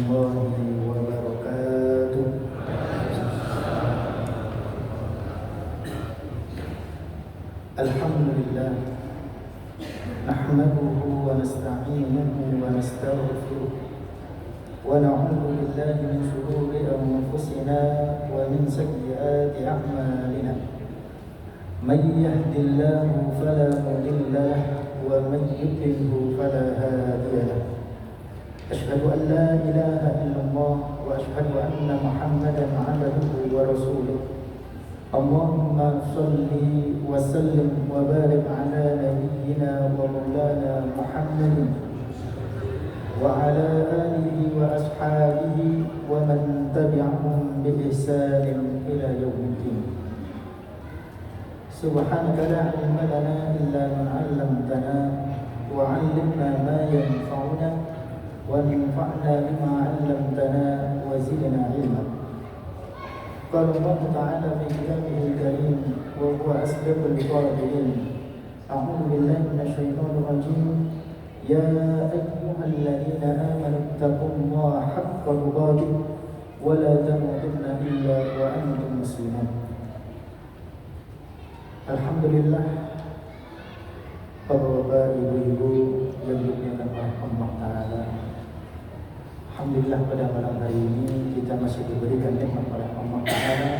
warahmatullahi wabarakatuh. Alhamdulillah, nahmaduhu wa nasta'inuhu wa nastaghfiruh wa na'udzu billahi min shururi anfusina wa min sayyiati a'malina. Man yahdihillahu fala mudilla lahu wa man yudlilhu fala hadiya lahu. Asyhadu an la ilaha illallah wa asyhadu anna Muhammadan 'abduhu wa rasuluh. Allahumma shalli wa sallim wa barik ala nabiyyina wa maulana Muhammadin wa ala alihi wa ashabihi wa man tabi'ahum bi ihsanin ila yaumiddin. Subhanaka la ilma lana illa ma 'allamtana wa 'allimna ma yanfa'una وانفعنا بما علمتنا وزدنا علما. قال الله تعالى في كتابه الكريم وهو أصدق القائلين: أعوذ بالله من الشيطان الرجيم يا أيها الذين آمنوا اتقوا الله حق تقاته ولا تموتن إلا وأنتم مسلمون. Alhamdulillah, Bapak-bapak, ibu-ibu yang dimuliakan oleh Allah Ta'ala, alhamdulillah pada malam hari ini kita masih diberikan nikmat oleh Allah Ta'ala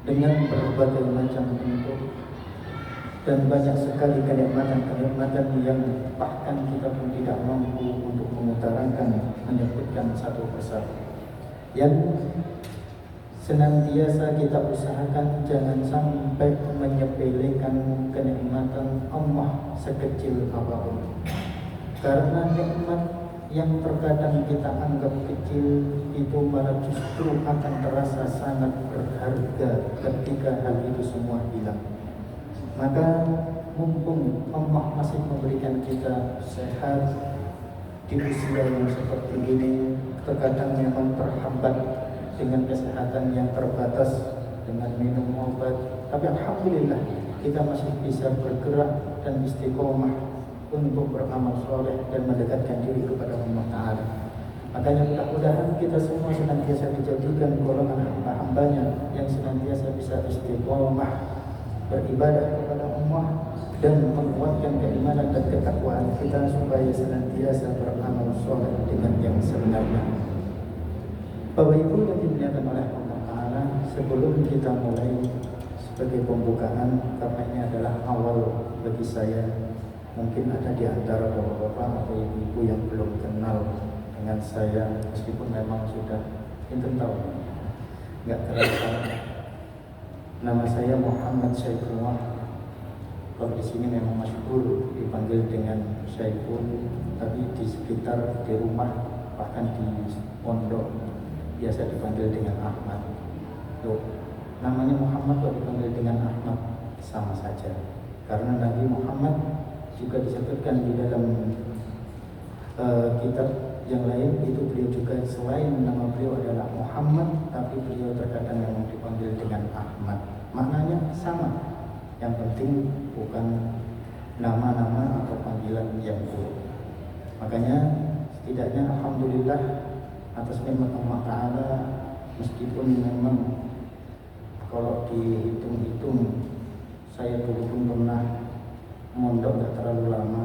dengan berbagai macam bentuk dan banyak sekali kenikmatan-kenikmatan yang bahkan kita pun tidak mampu untuk mengutarakan, menyebutkan satu persatu, yang senantiasa kita usahakan jangan sampai menyepelekan kenikmatan Allah sekecil apapun. Karena nikmat yang terkadang kita anggap kecil itu malah justru akan terasa sangat berharga ketika hal itu semua hilang. Maka mumpung Allah masih memberikan kita sehat di usia yang seperti ini, terkadang memang terhambat dengan kesehatan yang terbatas, dengan minum obat, tapi alhamdulillah kita masih bisa bergerak dan istiqomah untuk beramal soleh dan mendekatkan diri kepada Allah Ta'ala. Makanya mudah-mudahan kita semua senantiasa dijadikan golongan hamba-hambanya yang senantiasa bisa istiqomah beribadah kepada Allah dan menguatkan keimanan dan ketakwaan kita supaya senantiasa beramal soleh dengan yang sebenarnya. Bapak Ibu yang dimuliakan oleh Allah Ta'ala, sebelum kita mulai sebagai pembukaan, karena ini adalah awal bagi saya, mungkin ada di antara bapak-bapak atau ibu-ibu yang belum kenal dengan saya, meskipun memang sudah pinten tahun, nggak terasa. Nama saya Muhammad Syaifullah. Kalau di sini memang masyhur dipanggil dengan Syaiful, tapi di sekitar, di rumah, bahkan di pondok biasa dipanggil dengan Ahmad. Loh, namanya Muhammad kok dipanggil dengan Ahmad, sama saja. Karena Nabi Muhammad juga disebutkan di dalam kitab yang lain, itu beliau juga selain nama beliau adalah Muhammad, tapi beliau terkadang memang dipanggil dengan Ahmad. Maknanya sama. Yang penting bukan nama-nama atau panggilan yang buruk. Makanya setidaknya alhamdulillah atas nikmat Allah Ta'ala, meskipun memang kalau dihitung-hitung saya dulu pun pernah mondok gak terlalu lama,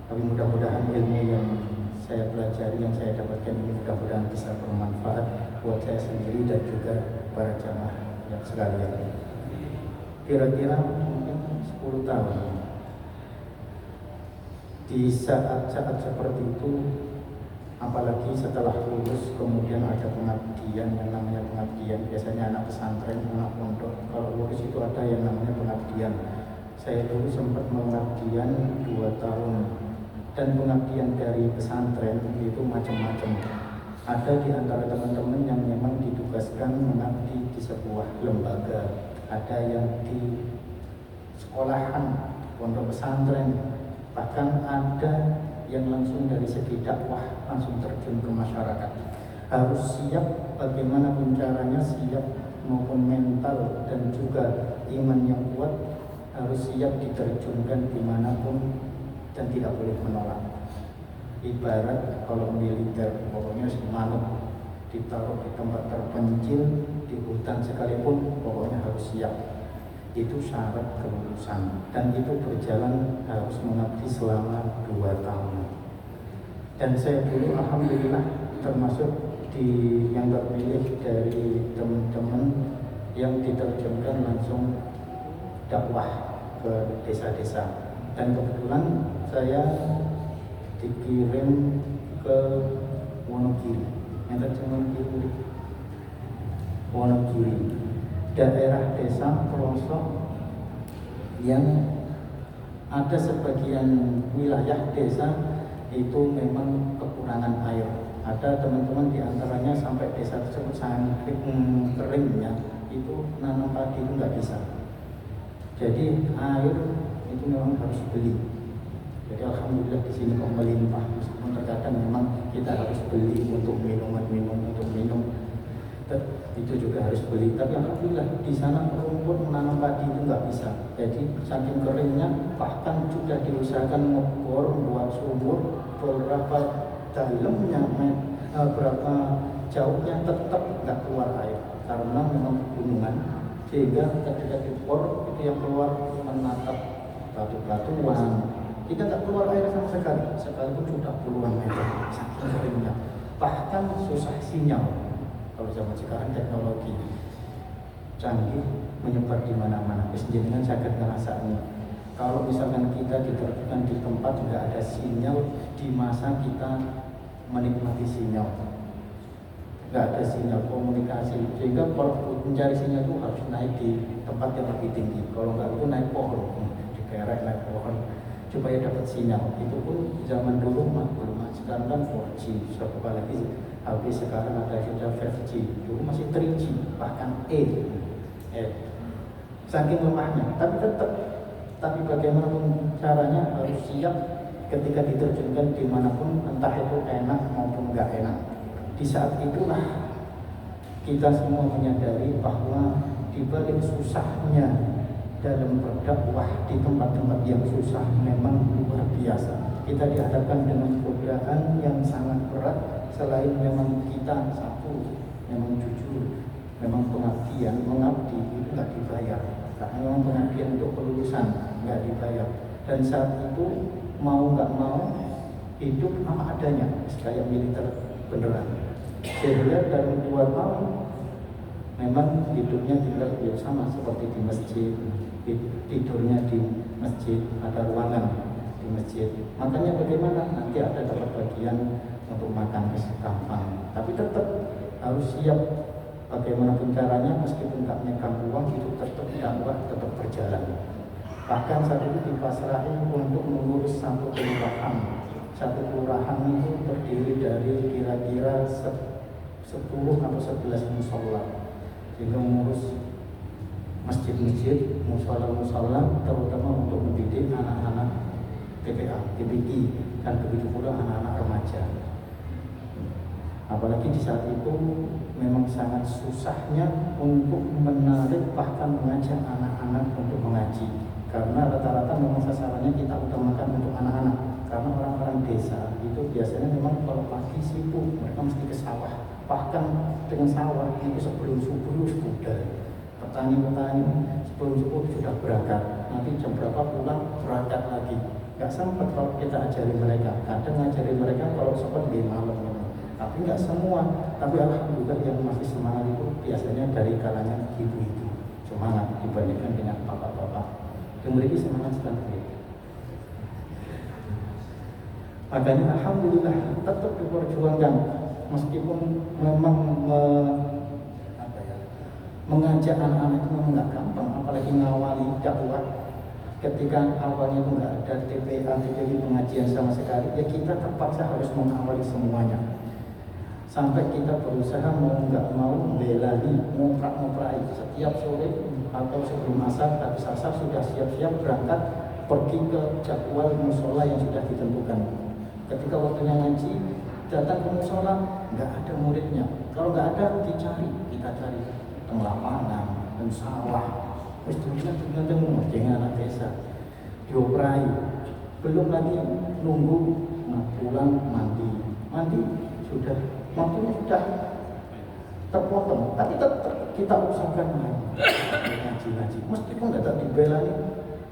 tapi mudah-mudahan ilmu yang saya pelajari, yang saya dapatkan ini mudah-mudahan bisa bermanfaat buat saya sendiri dan juga para jamaah yang sekalian. Kira-kira mungkin 10 tahun. Di saat-saat seperti itu, apalagi setelah lulus kemudian ada pengabdian, yang namanya pengabdian biasanya anak pesantren, anak pondok. Kalau lulus itu ada yang namanya pengabdian. Saya dulu sempat mengabdian 2 tahun, dan pengabdian dari pesantren itu macam-macam. Ada di antara teman-teman yang memang ditugaskan mengabdi di sebuah lembaga, ada yang di sekolahan, pondok pesantren, bahkan ada yang langsung dari segi dakwah langsung terjun ke masyarakat. Harus siap bagaimanapun caranya, siap maupun mental dan juga iman yang kuat, harus siap diterjunkan dimanapun dan tidak boleh menolak. ibarat kalau militer, pokoknya semangat ditaruh di tempat terpencil di hutan sekalipun pokoknya harus siap. Itu syarat kelulusan, dan itu berjalan harus mengabdi selama 2 tahun. Dan saya dulu alhamdulillah termasuk di yang terpilih dari teman-teman yang diterjunkan langsung dakwah ke desa-desa. Dan kebetulan saya dikirim ke Wonogiri, yang terjemahan Wonogiri, daerah desa pelosok yang ada sebagian wilayah desa itu memang kekurangan air. Ada teman-teman diantaranya sampai desa tersebut sangat keringnya, itu nanam padi itu nggak bisa. Jadi air itu memang harus beli. Jadi alhamdulillah di sini kok melimpah, meskipun terkadang memang kita harus beli untuk minum, itu juga harus beli. Tapi alhamdulillah di sana rumput menanam padi itu nggak bisa. Jadi saking keringnya, bahkan sudah diusahakan ngebor buat sumur berapa dalamnya, berapa jauhnya, tetap nggak keluar air karena memang pegunungan. Sehingga ketika dibor itu yang keluar menatap batu-batuan, kita nggak keluar air sama sekali, sekalipun sudah puluhan meter, saking keringnya. Bahkan susah sinyal. Kalau zaman sekarang teknologi canggih menyebar di mana-mana, dengan sangat ngerasanya. Kalau misalkan kita diterjunkan di tempat nggak ada sinyal, di masa kita menikmati sinyal, nggak ada sinyal komunikasi, sehingga kalau mencari sinyal itu harus naik di tempat yang lebih tinggi. Kalau nggak itu naik pohon, dikerek naik pohon supaya dapat sinyal. Itu pun zaman dulu belum, sekarang kan 4G, apalagi HP sekarang ada sudah 5G, dulu masih 3G, bahkan saking lemahnya. Tapi bagaimanapun caranya harus siap ketika diterjunkan dimanapun, entah itu enak maupun nggak enak. Di saat itulah kita semua menyadari bahwa di balik susahnya dalam berdakwah di tempat-tempat yang susah memang luar biasa. Kita dihadapkan dengan godaan yang sangat berat. Selain memang kita satu, memang jujur, memang pengabdian, mengabdi itu nggak dibayar. Karena memang pengabdian untuk kelulusan nggak dibayar. Dan saat itu mau nggak mau hidup apa adanya, kayak militer beneran. Sehingga dalam 2 tahun memang hidupnya tinggal ya sama seperti di masjid, tidurnya di masjid, ada ruangan di masjid. Makanya bagaimana nanti ada dapat bagian untuk makan gampang, tapi tetap harus siap bagaimanapun caranya, meskipun nggak megang uang itu tetap dakwah tetap berjalan. Bahkan saat itu dipasrahi untuk mengurus satu kelurahan. Satu kelurahan itu terdiri dari kira-kira 10 atau 11 musola, sehingga mengurus masjid-masjid, musola-musola, terutama untuk mendidik anak-anak TPA, TPI, dan begitu pula anak-anak remaja. Apalagi di saat itu memang sangat susahnya untuk menarik bahkan mengajak anak-anak untuk mengaji, karena rata-rata memang sasarannya kita utamakan untuk anak-anak. Karena orang-orang desa itu biasanya memang kalau pagi sibuk, mereka mesti ke sawah. Bahkan dengan sawah itu sebelum subuh sudah petani-petani sebelum subuh sudah berangkat. Nanti jam berapa pulang berangkat lagi. Gak sempat kalau kita ajari mereka. Kadang ngajari mereka kalau sempat di malam. Tapi nggak semua. Tapi alhamdulillah yang masih semangat itu biasanya dari kalangan ibu-ibu, semangat dibandingkan dengan bapak-bapak. Yang memiliki semangat sekali. Makanya alhamdulillah tetap diperjuangkan, meskipun memang mengajak anak-anak itu memang nggak gampang, apalagi ngawali dakwah. Ketika awalnya itu nggak ada TPA, TPI pengajian sama sekali, ya kita terpaksa harus mengawali semuanya. Sampai kita berusaha mau nggak mau belani, ngomprak-ngomprai setiap sore atau sebelum asar, habis asar sudah siap-siap berangkat pergi ke jadwal musola yang sudah ditentukan. Ketika waktunya ngaji, datang ke musola, nggak ada muridnya. Kalau nggak ada, kita cari tengah lapangan, dan sawah. Terus dengan anak desa, dioprai. Belum lagi nunggu nah pulang mandi sudah waktunya sudah terpotong, tapi tetap kita usahakan ngaji. Meskipun datang dibelani,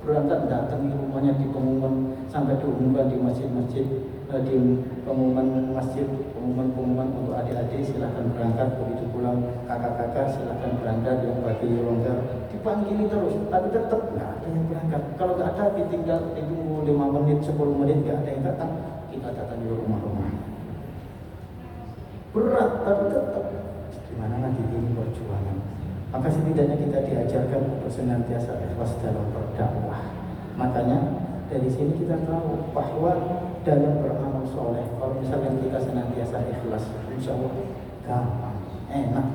berangkat datangi rumahnya di pengumuman, sampai diumumkan di masjid-masjid, di pengumuman masjid, pengumuman untuk adik-adik silahkan berangkat, begitu pulang kakak-kakak silahkan berangkat, yang bagi longgar dipanggili terus, tapi tetap nggak ada yang berangkat. Kalau nggak ada, ditinggal ditunggu 5 menit, 10 menit nggak ada yang datang, kita datangi rumah-rumah. Berat, tapi tetap gimana lagi ini perjuangan. Maka setidaknya kita diajarkan untuk senantiasa ikhlas dalam berdakwah. Makanya dari sini kita tahu bahwa dalam beramal soleh, kalau misalnya kita senantiasa ikhlas, insya Allah gampang, enak.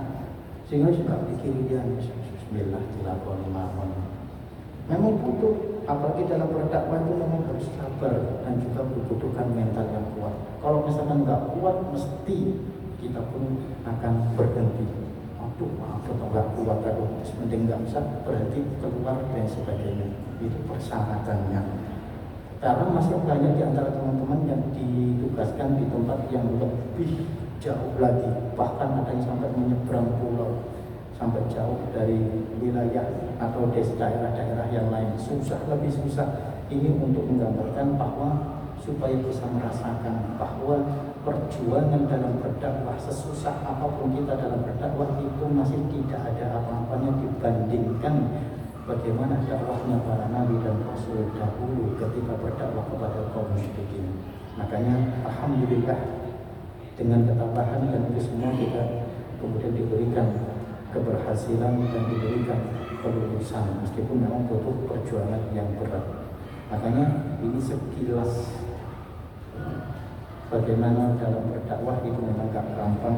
Sehingga juga pikir dia Bismillah dilakoni mawon. Memang butuh, apalagi dalam berdakwah itu memang harus sabar dan juga membutuhkan mental yang kuat. Kalau misalkan nggak kuat, mesti kita pun akan berhenti. Aduh, maaf atau nggak kuat, terus mending nggak bisa, berhenti, keluar dan sebagainya. Itu persyaratannya. Karena masih banyak di antara teman-teman yang ditugaskan di tempat yang lebih jauh lagi, bahkan ada yang sampai menyeberang pulau, sampai jauh dari wilayah atau daerah-daerah yang lain. Susah, lebih susah. Ini untuk menggambarkan bahwa supaya bisa merasakan bahwa perjuangan dalam berdakwah, sesusah apapun kita dalam berdakwah, itu masih tidak ada apa-apanya dibandingkan bagaimana dakwahnya para nabi dan rasul dahulu ketika berdakwah kepada kaum musyrikin. Makanya alhamdulillah dengan ketabahan dan itu semua kita kemudian diberikan keberhasilan dan diberikan kelulusan, meskipun memang butuh perjuangan yang berat. Makanya ini sekilas bagaimana dalam berdakwah itu memang gak gampang.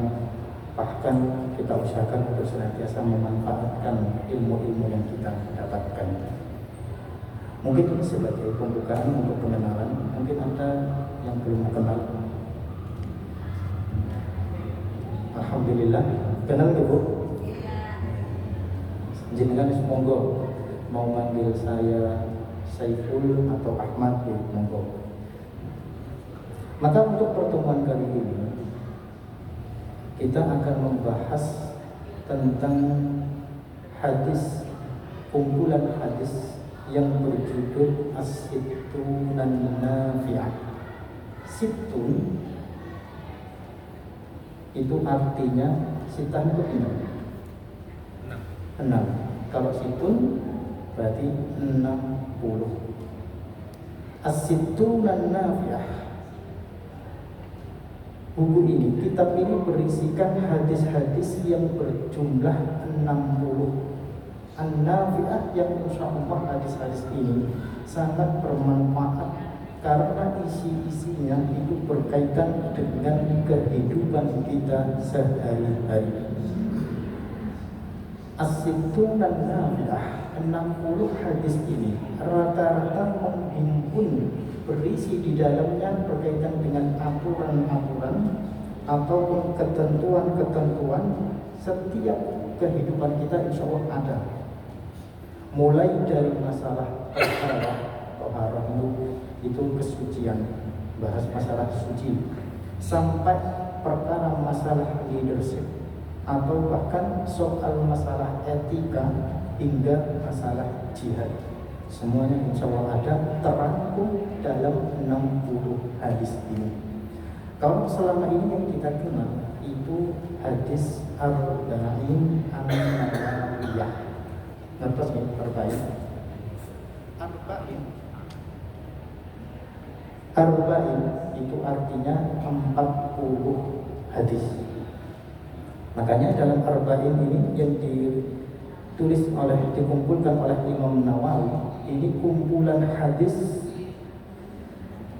Bahkan kita usahakan untuk senantiasa memanfaatkan ilmu-ilmu yang kita dapatkan. Mungkin ini sebagai pembukaan untuk pengenalan. Mungkin ada yang belum kenal. Alhamdulillah. Kenal ya Bu? Jenengan monggo mau manggil saya Saiful atau Ahmad ya, monggo. Maka untuk pertemuan kali ini kita akan membahas tentang hadis, kumpulan hadis yang berjudul As-Sittunan Nafi'ah. Sittun itu artinya, sitah itu 6. Kalau sittun berarti 60. As-Sittunan Nafi'ah. Buku ini, kitab ini berisikan hadis-hadis yang berjumlah 60. An-Nafi'ah, yang insya Allah hadis-hadis ini sangat bermanfaat karena isi-isinya itu berkaitan dengan kehidupan kita sehari-hari. As-Sittunan Nafi'ah, 60 hadis ini rata-rata menghimpun, berisi di dalamnya berkaitan dengan aturan-aturan ataupun ketentuan-ketentuan setiap kehidupan kita, insya Allah ada. Mulai dari masalah toharah itu kesucian, bahas masalah suci, sampai perkara masalah leadership, atau bahkan soal masalah etika hingga masalah jihad. Semuanya insya Allah ada terangkum dalam 60 hadis ini. Kalau selama ini yang kita kenal itu hadis Arba'in An-Nawawiyah. Ngertos ya, Arba'in? Arba'in itu artinya 40 hadis. Makanya dalam Arba'in ini yang dikumpulkan oleh Imam Nawawi, ini kumpulan hadis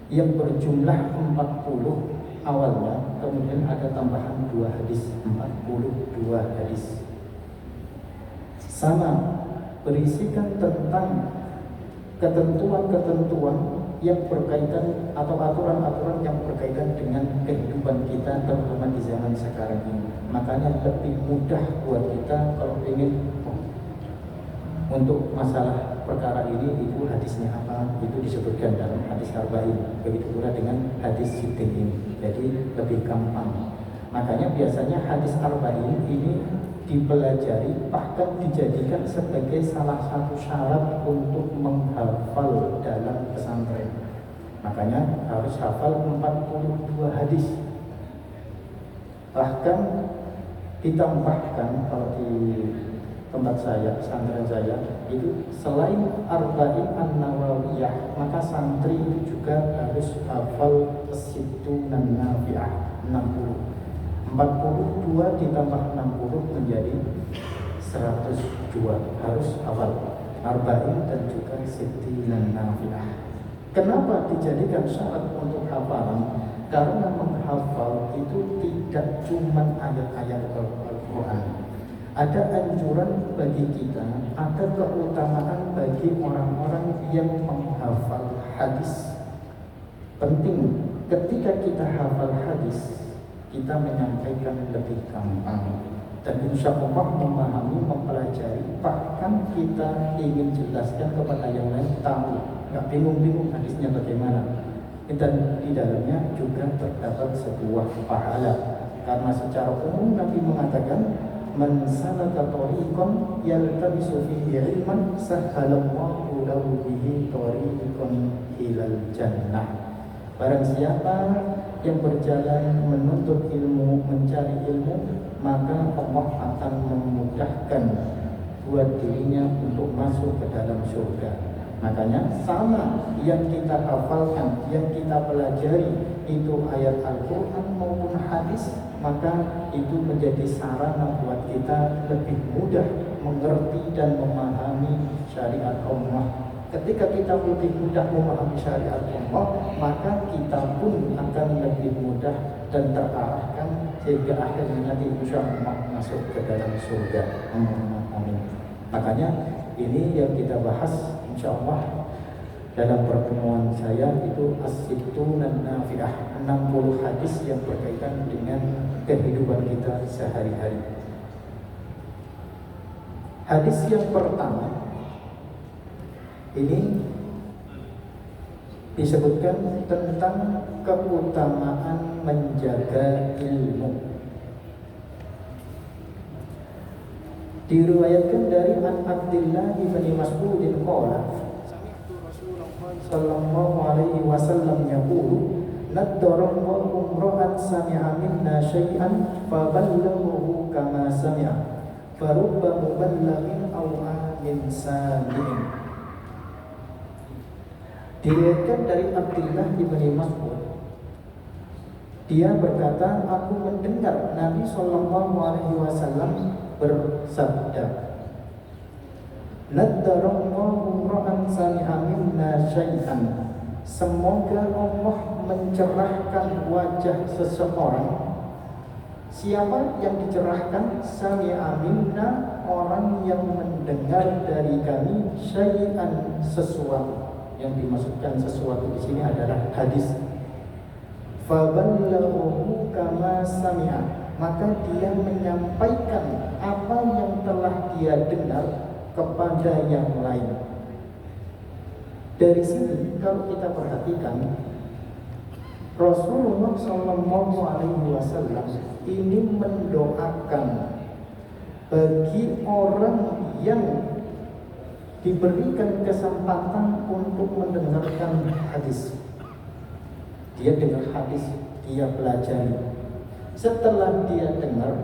yang berjumlah 40 awalnya, kemudian ada tambahan 2 hadis, 42 hadis. Sama, berisikan tentang ketentuan-ketentuan yang berkaitan atau aturan-aturan yang berkaitan dengan kehidupan kita, terutama di zaman sekarang ini. Makanya lebih mudah buat kita kalau ingin Untuk masalah perkara ini itu hadisnya apa, itu disebutkan dalam hadis arba'in. Begitu pula dengan hadis sitin ini, jadi lebih gampang. Makanya biasanya hadis arba'in ini dipelajari, bahkan dijadikan sebagai salah satu syarat untuk menghafal dalam pesantren. Makanya harus hafal 42 hadis. Bahkan ditambahkan kalau di tempat saya, pesantren saya, itu selain arba'in an-nawawiyah, maka santri itu juga harus hafal as-sittun nafi'ah 60. 42 ditambah 60 menjadi 102. Harus hafal arba'in dan juga sittun nafi'ah. Kenapa dijadikan syarat untuk hafalan? Karena menghafal itu tidak cuma ayat-ayat Al-Quran. Ada anjuran bagi kita, ada keutamaan bagi orang-orang yang menghafal hadis. Penting ketika kita hafal hadis, kita menyampaikan lebih gampang dan insya Allah memahami, mempelajari, bahkan kita ingin jelaskan kepada yang lain tahu, nggak bingung-bingung hadisnya bagaimana. Dan di dalamnya juga terdapat sebuah pahala, karena secara umum Nabi mengatakan, man salaka tariqan yaltamisu fihi ilman sahhalallahu lahu bihi tariqan ilal jannah. Barang siapa yang berjalan menuntut ilmu, mencari ilmu, maka Allah akan memudahkan buat dirinya untuk masuk ke dalam surga. Makanya sama yang kita hafalkan, yang kita pelajari itu ayat Al-Quran maupun hadis, maka itu menjadi sarana buat kita lebih mudah mengerti dan memahami syariat Allah. Ketika kita lebih mudah memahami syariat Allah, maka kita pun akan lebih mudah dan terarahkan sehingga akhirnya nanti insya Allah masuk ke dalam surga. Amin. Makanya ini yang kita bahas insya Allah dalam pertemuan saya itu as-sittun nafi'ah, 60 hadis yang berkaitan dengan kehidupan kita sehari-hari. Hadis yang pertama ini disebutkan tentang keutamaan menjaga ilmu. Diriwayatkan dari An Abdillah bin Mas'ud qala sami'tu Rasulullah sallallahu alaihi wasallam yaqulu naddarallahu imra'an sami'a minna syai'an fa ballaghahu kama sami'a farubba muballighin aw amin sami'in. Diriwayatkan dari Abdillah bin Mas'ud, dia berkata, aku mendengar Nabi sallallahu alaihi wasallam bersabda, naddarallahu imra'an sami'a minna syai'an. Semoga Allah mencerahkan wajah seseorang. Siapa yang dicerahkan? Sami'a minna, orang yang mendengar dari kami syai'an, sesuatu. Yang dimaksudkan sesuatu di sini adalah hadis. Faballaghahu kama sami'a, maka dia menyampaikan apa yang telah dia dengar kepada yang lain. Dari sini kalau kita perhatikan, Rasulullah SAW ini mendoakan bagi orang yang diberikan kesempatan untuk mendengarkan hadis. Dia dengar hadis, dia pelajari. Setelah dia dengar,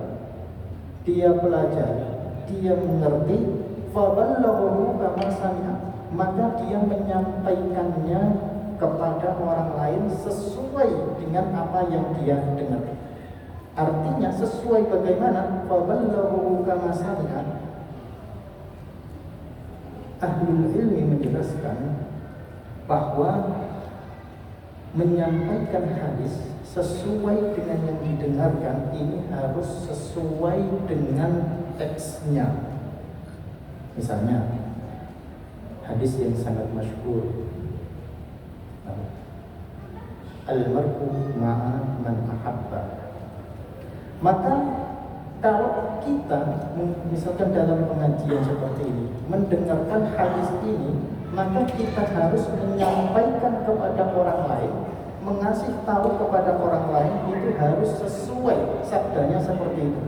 dia pelajari, dia mengerti, faballaghahu kama sami'a, maka dia menyampaikannya kepada orang lain sesuai dengan apa yang dia dengar. Artinya sesuai bagaimana? Faballaghahu kama sami'a. Ahlul ilmi menjelaskan bahwa menyampaikan hadis sesuai dengan yang didengarkan ini harus sesuai dengan teksnya. Misalnya hadis yang sangat masyhur, al-mar'u ma'a man ahabba. Maka kalau kita misalkan dalam pengajian seperti ini, mendengarkan hadis ini, maka kita harus menyampaikan kepada orang lain, mengasih tahu kepada orang lain, itu harus sesuai sabdanya seperti itu.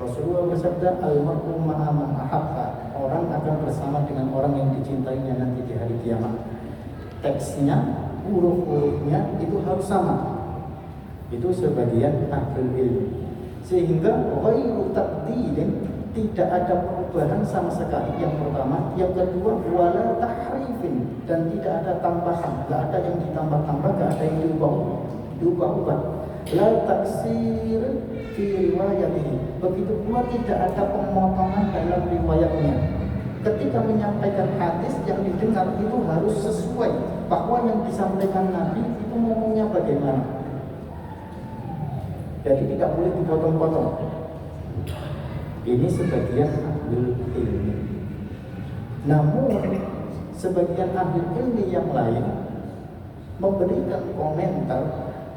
Rasulullah bersabda, almarhum ma'a man ahabba, orang akan bersama dengan orang yang dicintainya nanti di hari kiamat. Teksnya, huruf-hurufnya itu harus sama. Itu sebagian ahlul ilmi. Sehingga ghairu tabdilin, tidak ada perubahan sama sekali. Yang pertama, yang kedua, wala tahrifin, dan tidak ada tambahan, tidak ada yang ditambah-tambah, tidak ada yang diubah-ubah. La taksir fi riwayatihi, begitu pula tidak ada pemotongan dalam riwayatnya. Ketika menyampaikan hadis, yang didengar itu harus sesuai bahwa yang disampaikan Nabi itu ngomongnya bagaimana. Jadi tidak boleh dipotong-potong. Ini sebagian ahli ilmi. Namun sebagian ahli ilmi yang lain memberikan komentar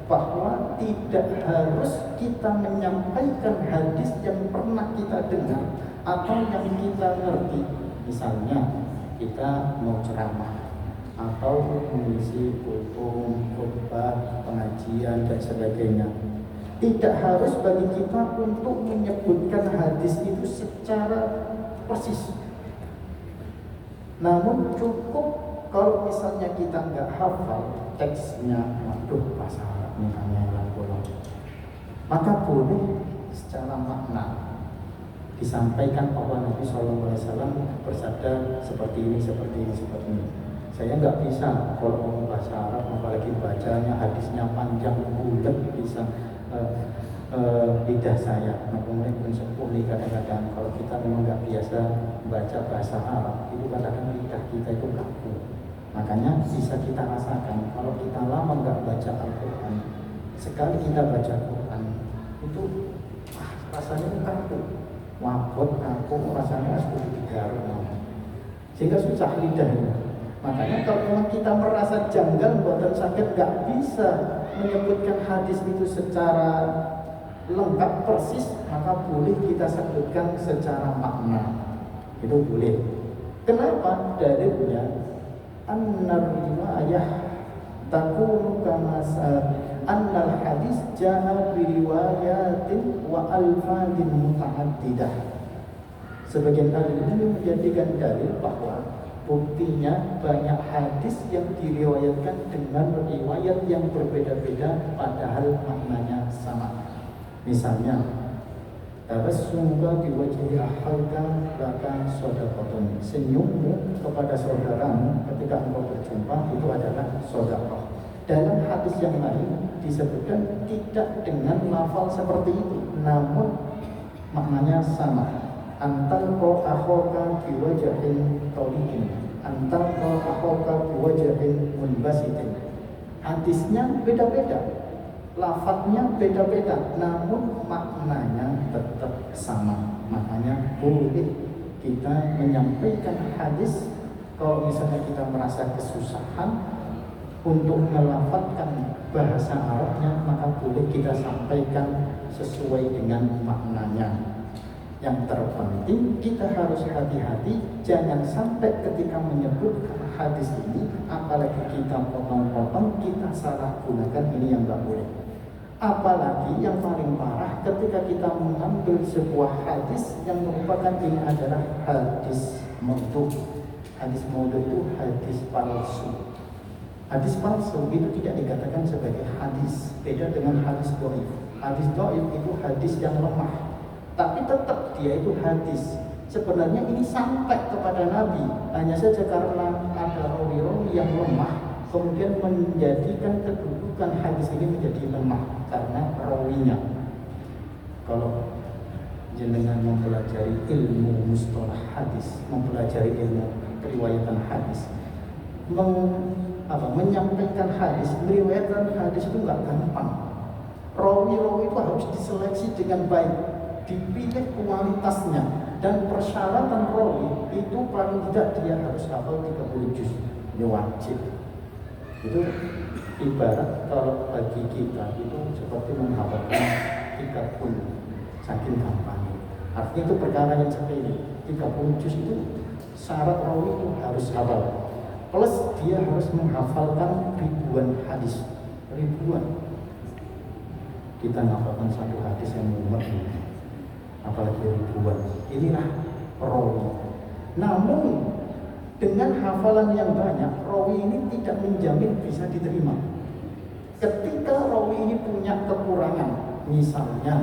bahwa tidak harus kita menyampaikan hadis yang pernah kita dengar atau yang kita ngerti. Misalnya kita mau ceramah atau mengisi khutbah, pengajian dan sebagainya. Tidak harus bagi kita untuk menyebutkan hadis itu secara persis. Namun cukup kalau misalnya kita nggak hafal teksnya, waduh bahasa Arabnya hanya pulau, maka boleh secara makna disampaikan bahwa Nabi SAW bersabda seperti ini, seperti ini, seperti ini. Saya nggak bisa kalau ngomong bahasa Arab, apalagi bacanya hadisnya panjang bulat, bisa lidah saya kemudian pun sepuh nih kadang-kadang kalau kita memang nggak biasa baca bahasa Arab, itu kadang-kadang lidah kita itu kaku. Makanya bisa kita rasakan kalau kita lama nggak baca Al-Quran, sekali kita baca Al-Quran itu rasanya itu kaku, wabot kaku, rasanya seperti digaruk, sehingga susah lidahnya. Makanya kalau memang kita merasa janggal, buatan sakit, nggak bisa menyebutkan hadis itu secara lengkap persis, maka boleh kita sebutkan secara makna. Itu boleh. Kenapa? Dalilnya annar riwayah takunu kama annal hadis jaa bi riwayatin wa alfadin muta'addidah. Sebagian ahli ini menjadikan dalil bahwa buktinya banyak hadis yang diriwayatkan dengan riwayat yang berbeda-beda padahal maknanya sama. Misalnya, tabassumuka di wajhi ahalka laka shadaqatun. Senyummu kepada saudaramu ketika engkau berjumpa itu adalah sedekah. Dalam hadis yang lain disebutkan tidak dengan lafal seperti itu, namun maknanya sama. Antal ko ahoka biwajahin tolikin, antal ko ahoka biwajahin munbasitin. Hadisnya beda-beda, lafadznya beda-beda, namun maknanya tetap sama. Makanya boleh kita menyampaikan hadis. Kalau misalnya kita merasa kesusahan untuk melafadzkan bahasa Arabnya, maka boleh kita sampaikan sesuai dengan maknanya. Yang terpenting kita harus hati-hati, jangan sampai ketika menyebutkan hadis ini, apalagi kita potong-potong, kita salah gunakan, ini yang nggak boleh. Apalagi yang paling parah ketika kita mengambil sebuah hadis yang merupakan ini adalah hadis maudhu. Hadis maudhu itu hadis palsu. Hadis palsu itu tidak dikatakan sebagai hadis, beda dengan hadis dhaif. Hadis dhaif itu hadis yang lemah, tapi tetap dia itu hadis. Sebenarnya ini sampai kepada Nabi, hanya saja karena ada rawi-rawi yang lemah, kemudian menjadikan kedudukan hadis ini menjadi lemah karena rawinya. Kalau jenengan mempelajari ilmu mustalah hadis, mempelajari ilmu riwayatan hadis, menyampaikan hadis, meriwayatkan hadis itu nggak gampang. Rawi-rawi itu harus diseleksi dengan baik, dipilih kualitasnya, dan persyaratan rawi itu paling tidak dia harus hafal 30 juz. Ini wajib. Itu ibarat kalau bagi kita itu seperti menghafalkan 30, saking gampangnya. Artinya itu perkara yang sepele. 30 juz itu syarat rawi itu harus hafal. Plus dia harus menghafalkan ribuan hadis. Ribuan. Kita menghafalkan satu hadis yang mumet, apalagi ribuan. Inilah rawi. Namun dengan hafalan yang banyak, rawi ini tidak menjamin bisa diterima. Ketika rawi ini punya kekurangan, misalnya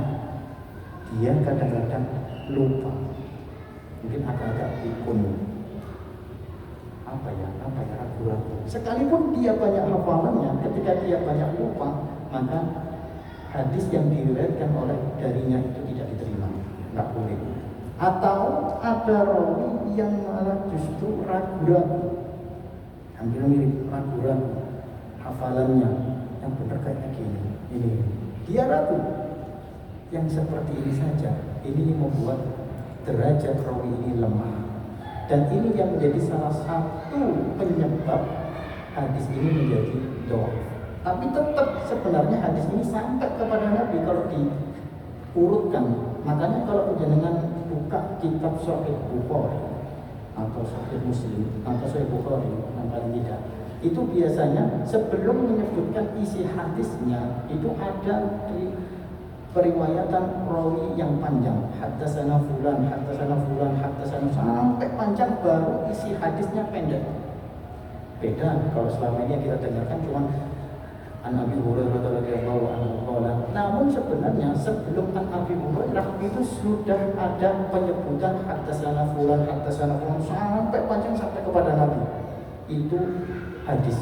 dia kadang-kadang lupa, mungkin agak-agak pikun, apa ya ragu-ragu. Sekalipun dia banyak hafalannya, ketika dia banyak lupa, maka hadis yang diriwayatkan oleh darinya itu tidak diterima, nggak boleh. Atau ada rawi yang malah justru ragu-ragu, hampir mirip ragu-ragu hafalannya, yang benar kayak gini, ini dia ragu. Yang seperti ini saja, ini membuat derajat rawi ini lemah, dan ini yang menjadi salah satu penyebab hadis ini menjadi dhaif. Tapi tetap sebenarnya hadis ini sampai kepada Nabi kalau diurutkan. Makanya kalau jenengan buka kitab Sahih Bukhari atau Sahih Muslim atau Sahih Bukhari yang paling tidak, itu biasanya sebelum menyebutkan isi hadisnya itu ada di periwayatan rawi yang panjang, haddatsana fulan, sampai panjang, baru isi hadisnya pendek. Beda kalau selama ini yang kita dengarkan cuma An Abi Hurairah radhiyallahu anhu qala. Namun sebenarnya sebelum An Abi Hurairah itu sudah ada penyebutan haddatsana fulan sampai panjang sampai kepada Nabi. Itu hadis.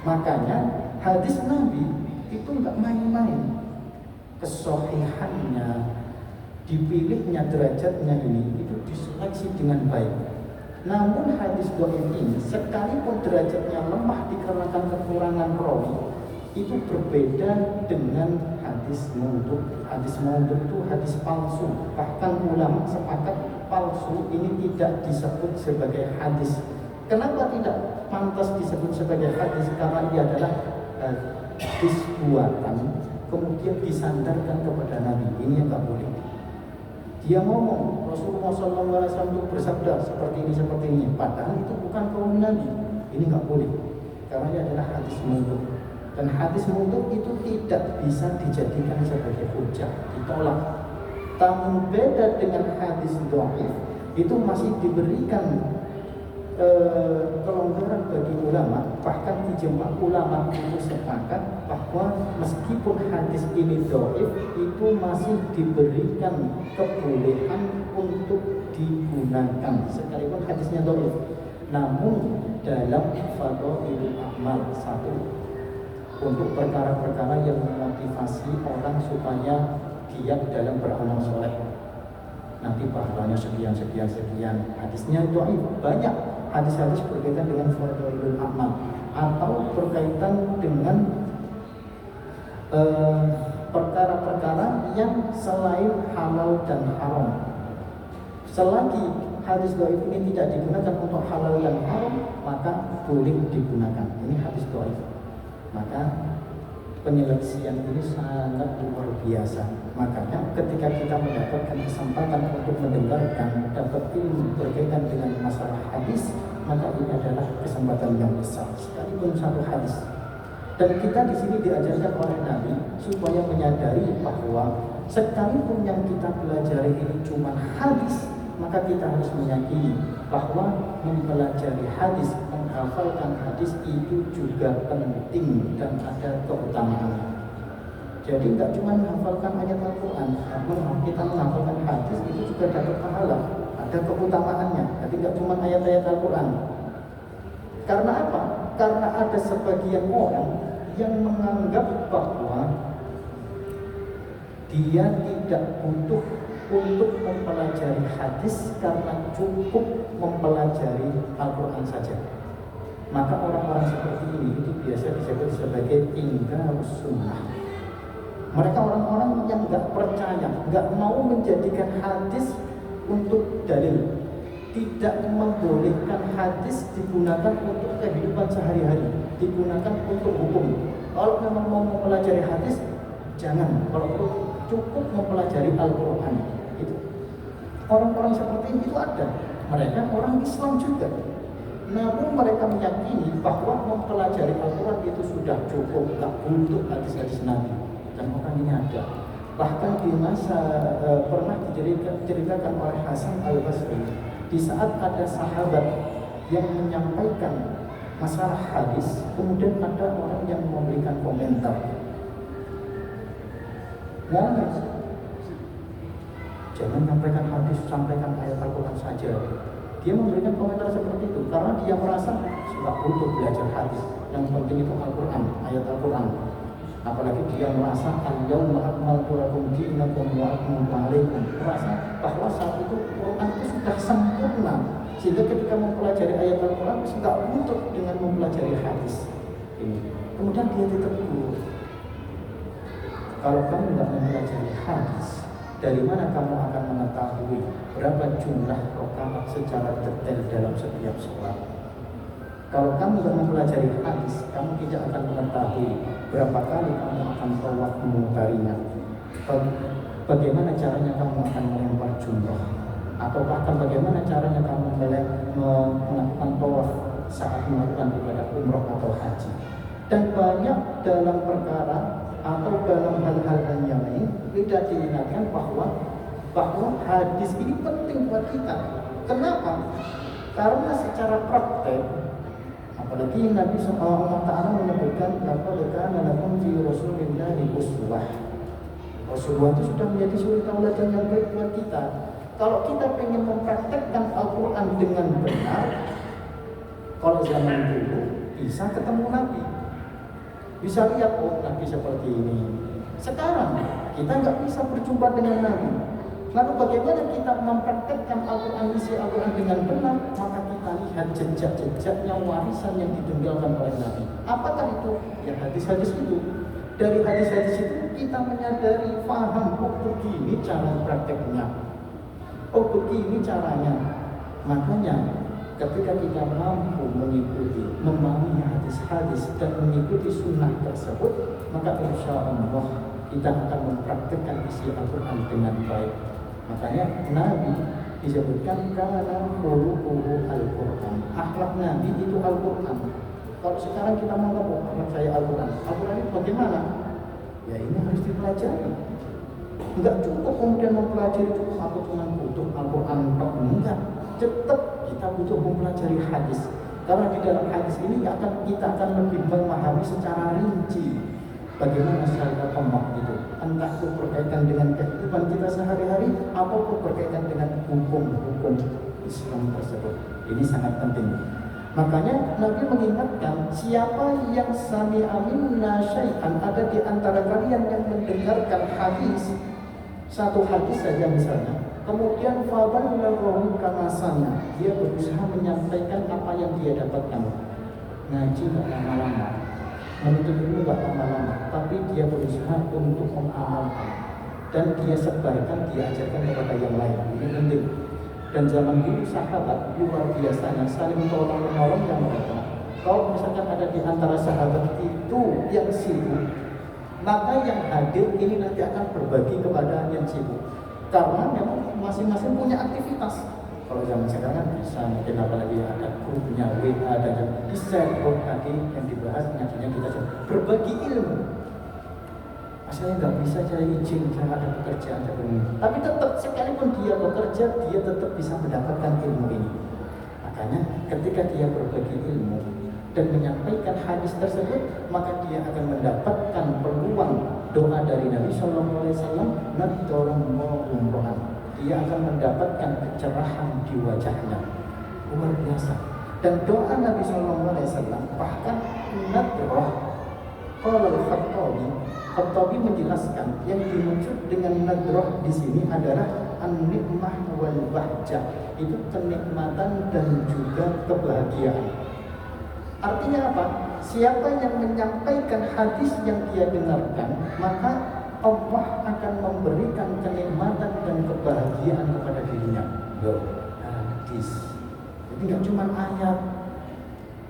Makanya hadis Nabi itu enggak main-main. Kesohihannya, dipilihnya derajatnya ini itu diseleksi dengan baik. Namun hadis dhaif ini sekalipun derajatnya lemah dikarenakan kekurangan rawi, itu berbeda dengan hadis maudhu'. Hadis maudhu' itu hadis palsu. Bahkan ulama sepakat palsu ini tidak disebut sebagai hadis. Kenapa tidak pantas disebut sebagai hadis? Karena ia adalah hadis buatan, kemudian disandarkan kepada Nabi. Ini yang tak boleh. Dia ngomong Rasulullah SAW itu bersabda seperti ini, padahal itu bukan kaum Nabi. Ini nggak boleh, karena ini adalah hadis maudhu'. Dan hadis maudhu' itu tidak bisa dijadikan sebagai hujjah, ditolak. Namun beda dengan hadis dhaif, itu masih diberikan kelonggaran bagi ulama. Bahkan ijma ulama itu sepakat bahwa meskipun hadis ini dhaif, itu masih diberikan kebolehan untuk digunakan sekalipun hadisnya dhaif. Namun dalam fadhailul a'mal satu, untuk perkara-perkara yang memotivasi orang supaya giat dalam beramal soleh, nanti pahalanya sekian. Hadisnya dhaif. Banyak hadis-hadis berkaitan dengan fadhailul a'mal atau berkaitan dengan perkara-perkara yang selain halal dan haram. Selagi hadis dhaif ini tidak digunakan untuk halal dan haram, maka boleh digunakan. Ini hadis dhaif. Maka penyeleksian ini sangat luar biasa. Makanya ketika kita mendapatkan kesempatan untuk mendengarkan, dapat ilmu berkaitan dengan masalah hadis, maka ini adalah kesempatan yang besar sekalipun satu hadis. Dan kita di sini diajarkan oleh Nabi supaya menyadari bahwa sekalipun yang kita pelajari ini cuma hadis, maka kita harus meyakini bahwa mempelajari hadis, menghafalkan hadis itu juga penting dan ada keutamaan. Jadi enggak cuma menghafalkan ayat Al-Quran, kita menghafalkan hadis itu juga dapat pahala, ada keutamaannya. Jadi enggak cuma ayat-ayat Al-Quran. Karena apa? Karena ada sebagian orang yang menganggap bahwa dia tidak butuh untuk mempelajari hadis karena cukup mempelajari Al-Quran saja. Maka orang-orang seperti ini itu biasa disebut sebagai ingkarus sunnah. Mereka orang-orang yang nggak percaya, nggak mau menjadikan hadis untuk dalil, tidak membolehkan hadis digunakan untuk kehidupan sehari-hari, digunakan untuk hukum. Kalau memang mau mempelajari hadis, jangan. Kalau perlu cukup mempelajari Al-Quran. Itu. Orang-orang seperti ini itu ada. Mereka orang Islam juga. Namun mereka meyakini bahwa mempelajari Al-Quran itu sudah cukup, tak butuh hadis-hadis Nabi. Dan orang ini ada. Bahkan di masa pernah diceritakan oleh Hasan Al-Basri, di saat ada sahabat yang menyampaikan masalah hadis, kemudian ada orang yang memberikan komentar. Jangan sampaikan hadis, sampaikan ayat Al-Quran saja. Dia memberikan komentar seperti itu karena dia merasa sudah butuh belajar hadis. Yang penting itu Al-Quran, ayat Al-Quran. Apalagi dia merasa al-yawma akmaltu lakum dinakum wa atmamtu alaikum. Merasa bahwa saat itu Quran itu sudah sempurna, sehingga ketika mempelajari ayat Al-Quran tidak butuh dengan mempelajari hadis. Kemudian dia ditegur, kalau kamu tidak mempelajari hadis, dari mana kamu akan mengetahui berapa jumlah rakaat secara detail dalam setiap sholat? Kalau kamu tidak mempelajari hadis, kamu tidak akan mengetahui berapa kali kamu akan tawaf memutarinya. Bagaimana caranya kamu akan melempar jumrah, atau bahkan bagaimana caranya kamu melakukan tawaf saat melakukan ibadah umroh atau haji. Dan banyak dalam perkara atau dalam hal-hal yang lain tidak diingatkan bahwa hadis ini penting buat kita. Kenapa? Karena secara praktek, apalagi Nabi SAW menyebutkan laqad kana lakum fi Rasulillahi uswah. Rasulullah itu sudah menjadi suri tauladan yang baik buat kita. Kalau kita ingin mempraktekkan Al-Quran dengan benar, kalau zaman dulu bisa ketemu Nabi, bisa lihat Nabi seperti ini. Sekarang kita nggak bisa berjumpa dengan Nabi. Lalu bagaimana kita mempraktekkan Al-Quran, isi Al-Quran dengan benar? Maka kita lihat jejak-jejaknya, warisan yang ditinggalkan oleh Nabi. Apakah itu? Ya hadis-hadis itu. Dari hadis-hadis itu kita menyadari, paham, begini cara prakteknya, begini caranya. Makanya ketika kita mampu mengikuti, memahami hadis-hadis dan mengikuti sunnah tersebut, maka insya Allah kita akan mempraktekkan isi Al-Quran dengan baik. Makanya Nabi disebutkan karena khuluquhu Al-Quran. Akhlak Nabi itu Al-Quran. Kalau sekarang kita menganggap akhlak saya Al-Quran, Al-Quran itu bagaimana? Ya ini harus dipelajari. Enggak cukup kemudian mempelajari cukup aku cuma butuh Al-Quran, enggak. Tetap kita butuh mempelajari hadis. Karena di dalam hadis ini kita akan lebih memahami secara rinci bagaimana syariat Allah itu. Entah itu berkaitan dengan kehidupan kita sehari-hari ataupun berkaitan dengan hukum-hukum Islam tersebut. Ini sangat penting. Makanya Nabi mengingatkan, siapa yang sami'a minna syai'an, ada di antara kalian yang mendengarkan hadis, satu hadis saja misalnya, kemudian fabalaghahu kama sami'a, dia berusaha menyampaikan apa yang dia dapatkan. Ngaji enggak lama-lama, menuntut ilmu enggak lama-lama, tapi dia berusaha untuk mengamalkan dan dia sebarkan, dia ajarkan kepada yang lain. Ini penting. Dan zaman dulu sahabat luar biasanya saling tolong menolong yang mereka. Kalau misalkan ada di antara sahabat itu yang sibuk, maka yang hadir ini nanti akan berbagi kepada yang sibuk. Karena memang masing-masing punya aktivitas. Kalau zaman sekarang kan bisa, mungkin apalagi ada grupnya WA dan bisa tadi yang dibahas ngajinya kita berbagi ilmu. Saya nggak bisa cari izin, saya ada pekerjaan seperti ini. Tapi tetap sekalipun dia bekerja, dia tetap bisa mendapatkan ilmu ini. Makanya ketika dia berbagi ilmu dan menyampaikan hadis tersebut, maka dia akan mendapatkan peluang doa dari Nabi Sallallahu Alaihi Wasallam. Dia akan mendapatkan kecerahan di wajahnya, luar biasa. Dan doa Nabi Sallallahu Alaihi Wasallam bahkan nadrah. Kalau Khattabi menjelaskan yang dimaksud dengan nadrah di sini adalah an-nikmah wal bahjah, itu kenikmatan dan juga kebahagiaan. Artinya apa? Siapa yang menyampaikan hadis yang dia dengarkan, maka Allah akan memberikan kenikmatan dan kebahagiaan kepada dirinya. Hadis. Jadi tidak cuma ayat.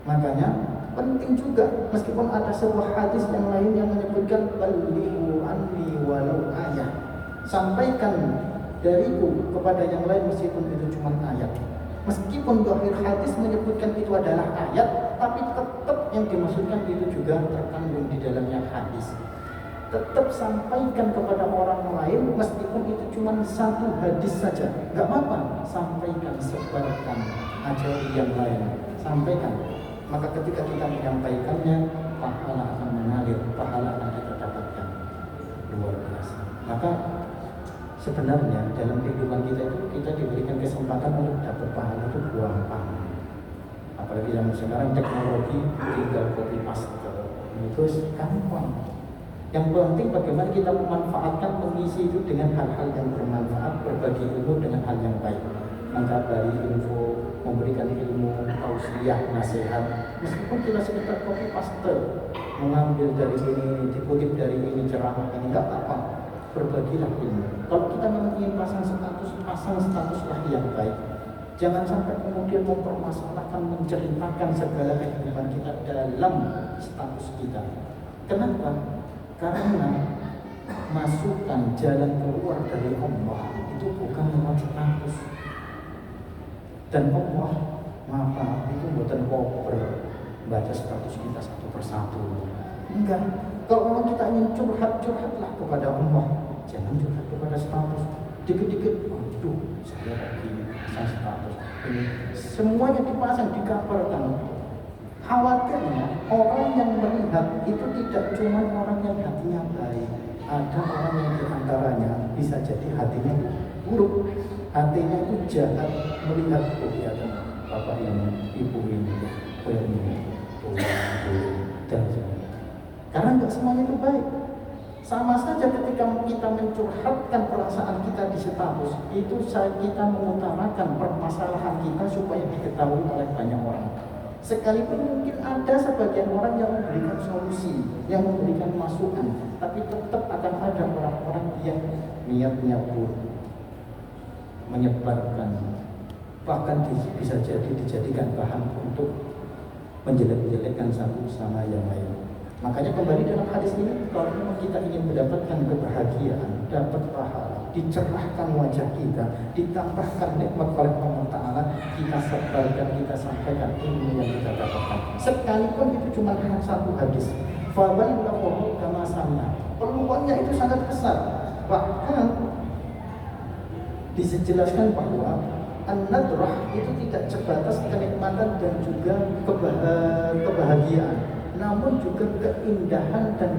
Makanya penting juga, meskipun ada sebuah hadis yang lain yang menyebutkan balighu anni walau ayat, sampaikan dariku kepada yang lain meskipun itu cuma ayat. Meskipun dohir hadis menyebutkan itu adalah ayat, tapi tetap yang dimaksudkan itu juga terkandung di dalamnya hadis. Tetap sampaikan kepada orang lain meskipun itu cuma satu hadis saja, nggak apa-apa. Sampaikan, sebarkan aja yang lain, sampaikan. Maka ketika kita menyampaikannya, pahala akan mengalir, pahala akan kita dapatkan. Luar biasa. Maka sebenarnya dalam kehidupan kita itu kita diberikan kesempatan untuk dapat pahala itu gampang. Apalagi zaman sekarang teknologi tinggal copy paste itu gampang. Yang penting bagaimana kita memanfaatkan mengisi itu dengan hal-hal yang bermanfaat, berbagi ilmu dengan hal yang baik, mengkabari info, memberikan ilmu, tausiah, nasihat. Meskipun kita sekedar copy paste, mengambil dari ini, dikutip dari ini ceramah ini, nggak apa-apa. Berbagilah ilmu. Kalau kita memang ingin pasang statuslah yang baik. Jangan sampai kemudian mempermasalahkan, menceritakan segala kehidupan kita dalam status kita. Kenapa? Karena masukan jalan keluar dari Allah itu bukan lewat status. Dan Allah, maaf, itu bukan koper baca status kita satu persatu. Enggak. Kalau memang kita ingin curhatlah kepada Allah. Jangan curhat kepada status. Dikit-dikit, aduh, saya lagi pasang status. Ini semuanya dipasang, dikabarkan. Khawatirnya orang yang melihat itu tidak cuma orang yang hatinya baik. Ada orang yang diantaranya bisa jadi hatinya buruk, hatinya itu jahat, melihat kegiatan bapak ini, ibu ini, dan sebagainya. Karena nggak semuanya itu baik. Sama saja ketika kita mencurhatkan perasaan kita di status, itu kita mengutarakan permasalahan kita supaya diketahui oleh banyak orang. Sekalipun mungkin ada sebagian orang yang memberikan solusi, yang memberikan masukan, tapi tetap akan ada orang-orang yang niatnya buruk, menyebarkan, bahkan bisa jadi dijadikan bahan untuk menjelek-jelekkan satu sama yang lain. Makanya kembali dalam hadis ini, kalau memang kita ingin mendapatkan kebahagiaan, dapat pahala, dicerahkan wajah kita, ditambahkan nikmat oleh Allah Ta'ala, kita sebarkan, kita sampaikan ilmu yang kita dapatkan. Sekalipun itu cuma hanya satu hadis, faballahu kama sami'a, peluangnya itu sangat besar. Bahkan dijelaskan bahwa an-nadrah itu tidak sebatas kenikmatan dan juga kebahagiaan, namun juga keindahan dan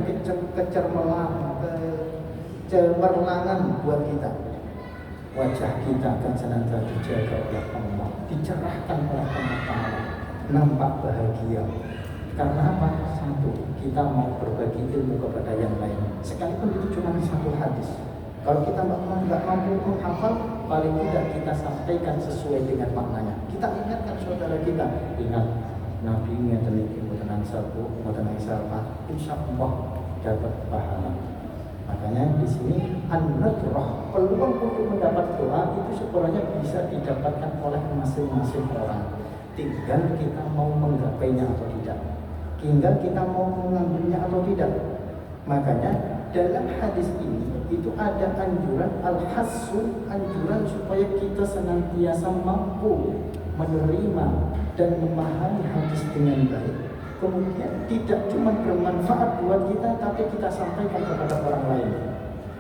kecermerlangan buat kita. Wajah kita akan senantiasa dijaga oleh Allah, dicerahkan oleh Allah Ta'ala, nampak bahagia. Karena apa? Satu, kita mau berbagi ilmu kepada yang lain. Sekalipun itu cuma satu hadis. Kalau kita nggak mampu menghafal, paling tidak kita sampaikan sesuai dengan maknanya. Kita ingatkan saudara kita, ingat Nabi ngeteliti tenang sabu, tenang sahabat, insya Allah dapat pahala. Makanya di sini an-nadrah, peluang untuk mendapat doa itu sebenarnya bisa didapatkan oleh masing-masing orang. Tinggal kita mau menggapainya atau tidak, tinggal kita mau mengambilnya atau tidak. Makanya dalam hadis ini itu ada anjuran al-hassu, anjuran supaya kita senantiasa mampu menerima dan memahami hadis dengan baik. Kemudian tidak cuma bermanfaat buat kita, tapi kita sampaikan kepada orang lain.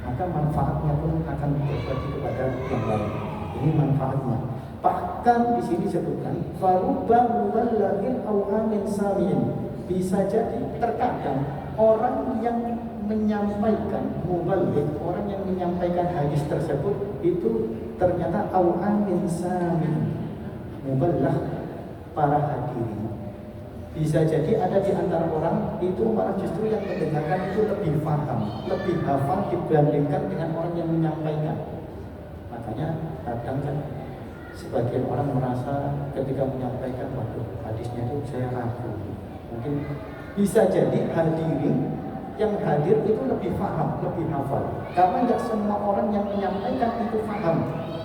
Maka manfaatnya pun akan berbagi kepada yang lain. Ini manfaatnya. Bahkan di sini disebutkan faruba muballighin aw amin samin. Bisa jadi terkadang orang yang menyampaikan muballigh, orang yang menyampaikan hadis tersebut itu ternyata aw amin samin. Muballigh para hadirin. Bisa jadi ada di antara orang itu malah justru yang mendengarkan itu lebih paham, lebih hafal dibandingkan dengan orang yang menyampaikan. Makanya kadang kan sebagian orang merasa ketika menyampaikan, waduh hadisnya itu saya ragu. Mungkin bisa jadi hadirin yang hadir itu lebih paham, lebih hafal. Karena nggak semua orang yang menyampaikan itu paham,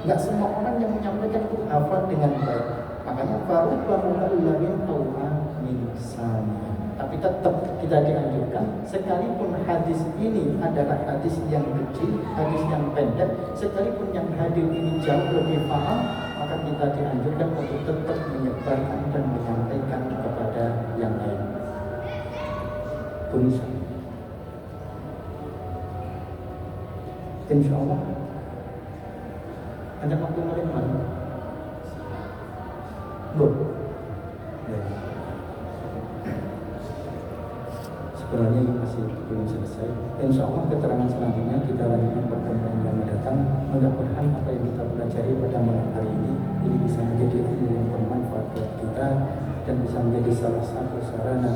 nggak semua orang yang menyampaikan itu hafal dengan baik. Makanya baru baru lagi tahu min sama. tapi tetap kita dianjurkan, sekalipun hadis ini adalah hadis yang kecil, hadis yang pendek, sekalipun yang hadir ini jauh lebih paham, maka kita dianjurkan untuk tetap menyebarkan dan menyampaikan kepada yang lain. Punisa. Insya Allah ada waktu malam. Ya. Sebenarnya ini masih belum selesai. Insya Allah keterangan selanjutnya kita lanjutkan pertemuan yang mendatang. Mudah-mudahan apa yang kita pelajari pada malam hari ini bisa menjadi ilmu yang bermanfaat buat kita dan bisa menjadi salah satu sarana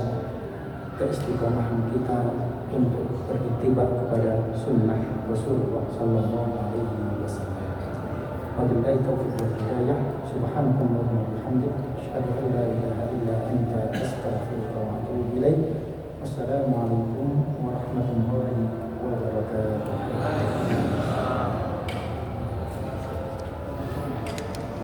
keistiqomahan kita untuk beriktibar kepada sunnah Rasulullah Sallallahu Alaihi Wasallam. Wabillahi taufiq wal hidayah. Subhanallah wa bihamdihi. Asyhadu an